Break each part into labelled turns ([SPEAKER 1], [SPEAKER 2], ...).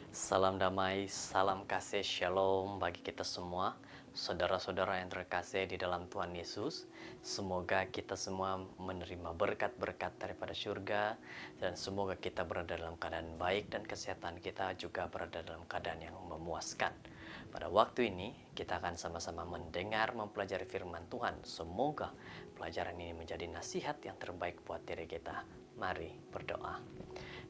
[SPEAKER 1] Salam damai, salam kasih, shalom bagi kita semua, saudara-saudara yang terkasih di dalam Tuhan Yesus. Semoga kita semua menerima berkat-berkat daripada surga, dan semoga kita berada dalam keadaan baik dan kesehatan kita juga berada dalam keadaan yang memuaskan. Pada waktu ini, kita akan sama-sama mendengar, mempelajari firman Tuhan. Semoga pelajaran ini menjadi nasihat yang terbaik buat diri kita. Mari berdoa.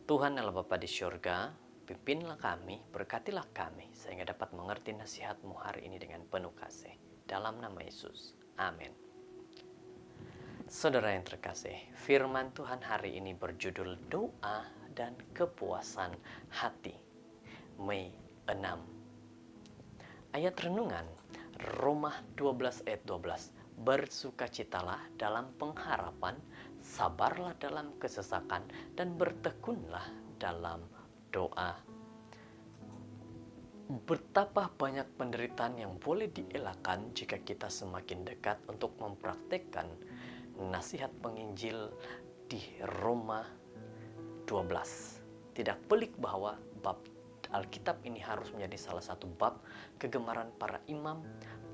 [SPEAKER 1] Tuhan Allah Bapa di surga, pimpinlah kami, berkatilah kami, sehingga dapat mengerti nasihat-Mu hari ini dengan penuh kasih. Dalam nama Yesus. Amin. Saudara yang terkasih, firman Tuhan hari ini berjudul Doa dan Kepuasan Hati. Mei 6. Ayat renungan, Roma 12 ayat 12. Bersukacitalah dalam pengharapan, sabarlah dalam kesesakan, dan bertekunlah dalam doa. Betapa banyak penderitaan yang boleh dielakkan jika kita semakin dekat untuk mempraktekkan nasihat penginjil di Roma 12. Tidak pelik bahwa bab Alkitab ini harus menjadi salah satu bab kegemaran para imam,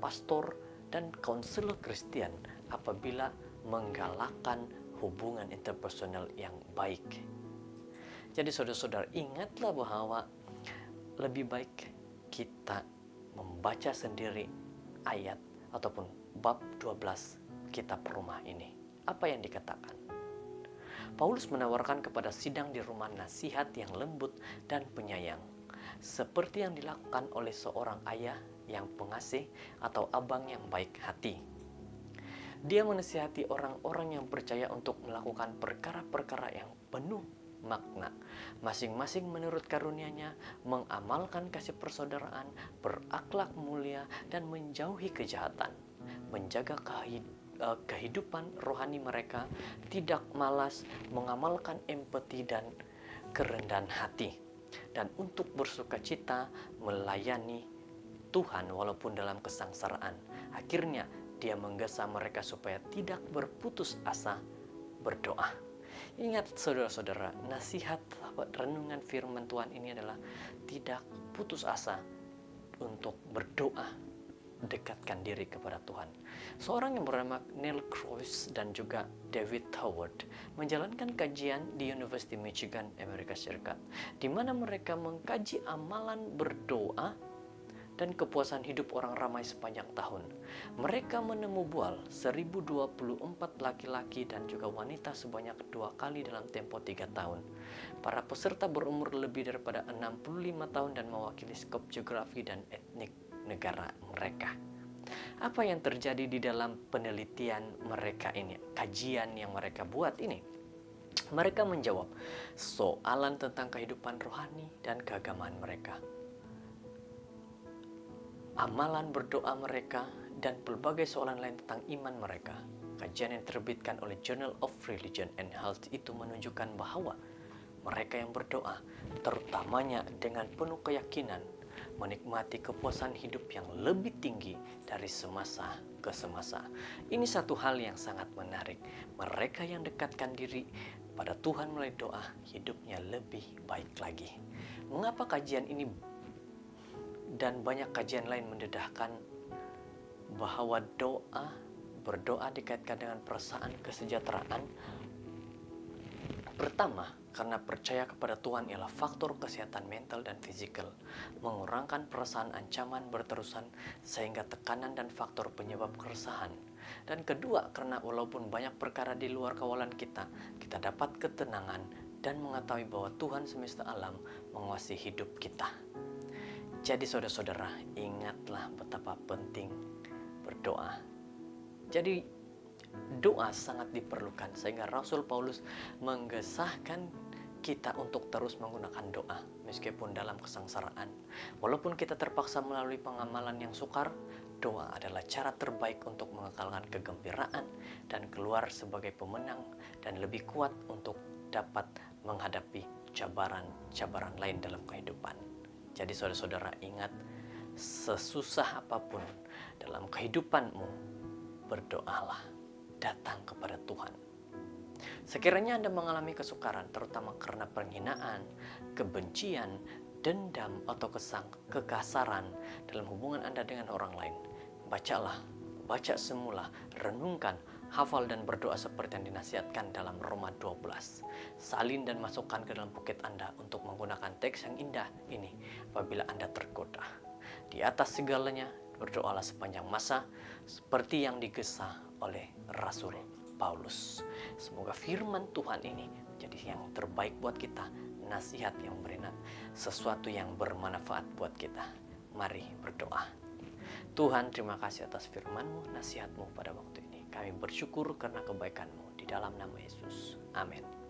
[SPEAKER 1] pastor, dan konselor Kristen apabila menggalakkan hubungan interpersonal yang baik. Jadi saudara-saudara, ingatlah bahwa lebih baik kita membaca sendiri ayat ataupun bab 12 kitab Roma ini. Apa yang dikatakan? Paulus menawarkan kepada sidang di rumah nasihat yang lembut dan penyayang, seperti yang dilakukan oleh seorang ayah yang pengasih atau abang yang baik hati. Dia menasihati orang-orang yang percaya untuk melakukan perkara-perkara yang penuh makna, masing-masing menurut karunia-Nya, mengamalkan kasih persaudaraan, berakhlak mulia, dan menjauhi kejahatan, menjaga kehidupan rohani mereka, tidak malas, mengamalkan empati dan kerendahan hati, dan untuk bersukacita melayani Tuhan walaupun dalam kesengsaraan. Akhirnya dia menggesa mereka supaya tidak berputus asa berdoa. Ingat saudara-saudara, nasihat renungan firman Tuhan ini adalah tidak putus asa untuk berdoa, dekatkan diri kepada Tuhan. Seorang yang bernama Neil Krause dan juga David Howard menjalankan kajian di University Michigan, Amerika Serikat, di mana mereka mengkaji amalan berdoa dan kepuasan hidup orang ramai sepanjang tahun. Mereka menemubual 1024 laki-laki dan juga wanita sebanyak 2 kali dalam tempo 3 tahun. Para peserta berumur lebih daripada 65 tahun dan mewakili skop geografi dan etnik negara mereka. Apa yang terjadi di dalam penelitian mereka ini, kajian yang mereka buat ini? Mereka menjawab soalan tentang kehidupan rohani dan keagamaan mereka, amalan berdoa mereka, dan berbagai soalan lain tentang iman mereka. Kajian yang terbitkan oleh Journal of Religion and Health itu menunjukkan bahwa mereka yang berdoa, terutamanya dengan penuh keyakinan, menikmati kepuasan hidup yang lebih tinggi dari semasa ke semasa. Ini satu hal yang sangat menarik. Mereka yang dekatkan diri pada Tuhan melalui doa, hidupnya lebih baik lagi. Mengapa kajian ini dan banyak kajian lain mendedahkan bahwa berdoa dikaitkan dengan perasaan kesejahteraan? Pertama, karena percaya kepada Tuhan ialah faktor kesehatan mental dan fisikal, mengurangkan perasaan ancaman berterusan sehingga tekanan dan faktor penyebab keresahan. Dan kedua, karena walaupun banyak perkara di luar kawalan kita, kita dapat ketenangan dan mengetahui bahwa Tuhan semesta alam menguasai hidup kita. Jadi saudara-saudara, ingatlah betapa penting berdoa. Jadi doa sangat diperlukan, sehingga Rasul Paulus menggesahkan kita untuk terus menggunakan doa meskipun dalam kesengsaraan. Walaupun kita terpaksa melalui pengamalan yang sukar, doa adalah cara terbaik untuk mengekalkan kegembiraan dan keluar sebagai pemenang dan lebih kuat untuk dapat menghadapi cabaran-cabaran lain dalam kehidupan. Jadi saudara-saudara, ingat, sesusah apapun dalam kehidupanmu, berdoalah, datang kepada Tuhan. Sekiranya Anda mengalami kesukaran, terutama karena penghinaan, kebencian, dendam atau kekasaran dalam hubungan Anda dengan orang lain, baca semula, renungkan, hafal dan berdoa seperti yang dinasihatkan dalam Roma 12. Salin dan masukkan ke dalam pocket Anda untuk menggunakan teks yang indah ini apabila Anda tergoda. Di atas segalanya, berdoalah sepanjang masa seperti yang digesa oleh Rasul Paulus. Semoga firman Tuhan ini menjadi yang terbaik buat kita, nasihat yang memberi sesuatu yang bermanfaat buat kita. Mari berdoa. Tuhan, terima kasih atas firman-Mu, nasihat-Mu pada waktu ini. Kami bersyukur karena kebaikan-Mu. Di dalam nama Yesus. Amin.